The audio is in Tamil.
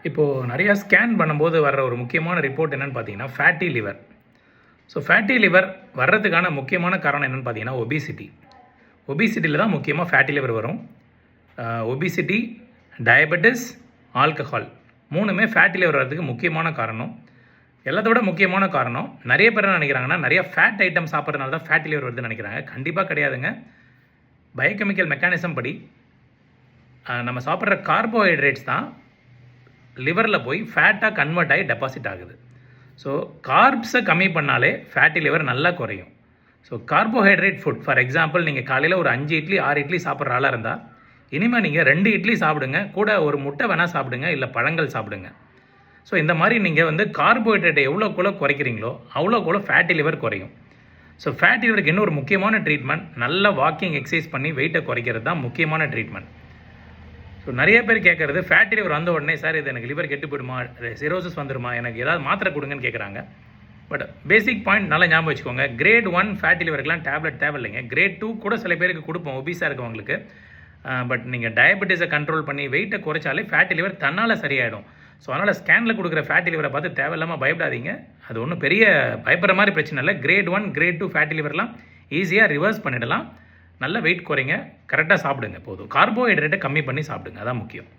இப்போது நிறையா ஸ்கேன் பண்ணும்போது வர்ற ஒரு முக்கியமான ரிப்போர்ட் என்னென்னு பார்த்தீங்கன்னா fatty liver. So fatty liver வர்றதுக்கான முக்கியமான காரணம் என்னென்னு பார்த்தீங்கன்னா ஒபிசிட்டியில் தான் முக்கியமாக ஃபேட்டி லிவர் வரும். ஒபிசிட்டி, டயபெட்டிஸ், ஆல்கஹால் மூணுமே ஃபேட்டி லிவர் வர்றதுக்கு முக்கியமான காரணம். எல்லாத்தோட முக்கியமான காரணம் நிறைய பேர் என்ன நினைக்கிறாங்கன்னா நிறையா ஃபேட் ஐட்டம் சாப்பிட்றதுனால தான் ஃபேட்டி லிவர் வருதுன்னு நினைக்கிறாங்க. கண்டிப்பாக கிடையாதுங்க. பயோகெமிக்கல் மெக்கானிசம் படி நம்ம சாப்பிட்ற கார்போஹைட்ரேட்ஸ் தான் லிவரில் போய் ஃபேட்டாக கன்வெர்ட் ஆகி டெபாசிட் ஆகுது. ஸோ கார்ப்ஸை கம்மி பண்ணாலே ஃபேட்டி லிவர் நல்லா குறையும். So carbohydrate food, for example நீங்கள் காலையில் ஒரு 5 இட்லி 6 இட்லி சாப்பிட்ற ஆளாக இருந்தால் இனிமேல் நீங்கள் 2 இட்லி சாப்பிடுங்க, கூட ஒரு முட்டை வேணால் சாப்பிடுங்க, இல்லை பழங்கள் சாப்பிடுங்க. ஸோ இந்த மாதிரி நீங்கள் கார்போஹைட்ரேட்டை எவ்வளோக்குள்ள குறைக்கிறீங்களோ அவ்வளோக்குள்ள ஃபேட்டி லிவர் குறையும். ஸோ ஃபேட்டி லிவருக்கு இன்னொரு முக்கியமான ட்ரீட்மெண்ட் நல்ல வாக்கிங் எக்ஸசைஸ் பண்ணி வெயிட்டை குறைக்கிறது தான் முக்கியமான ட்ரீட்மெண்ட். ஸோ நிறைய பேர் கேட்குறது ஃபேட்டி லிவர் வந்த உடனே சார் இது எனக்கு லிவர் கெட்டு போயிடுமா, சிரோசிஸ் வந்துடுமா, எனக்கு ஏதாவது மாத்திரை கொடுங்கன்னு கேட்குறாங்க. பட் பேசிக் பாயிண்ட் நல்லா ஞாபகம் வச்சுக்கோங்க. கிரேட் 1 ஃபேட்டி லிவருக்குலாம் டேப்லெட் தேவையில்லைங்க. கிரேட் 2 கூட சில பேருக்கு கொடுப்போம் ஒபிஸாக இருக்கவங்களுக்கு. பட் நீங்கள் டயபெட்டிஸை கண்ட்ரோல் பண்ணி வெயிட்டை குறைச்சாலே ஃபேட்டி லிவர் தன்னால் சரியாயிடும். ஸோ அதனால் ஸ்கேனில் கொடுக்குற ஃபேட்டி லிவரை பார்த்து தேவையில்லாமல் பயப்படாதீங்க. அது ஒன்றும் பெரிய பயப்படுற மாதிரி பிரச்சனை இல்லை. கிரேட் 1 கிரேட் 2 ஃபேட்டி லிவர்லாம் ஈஸியாக ரிவர்ஸ் பண்ணிடலாம். நல்ல வெயிட் குறைங்க, கரெக்டாக சாப்பிடுங்க, போதும் கார்போஹைட்ரேட்டை கம்மி பண்ணி சாப்பிடுங்க, அதான் முக்கியம்.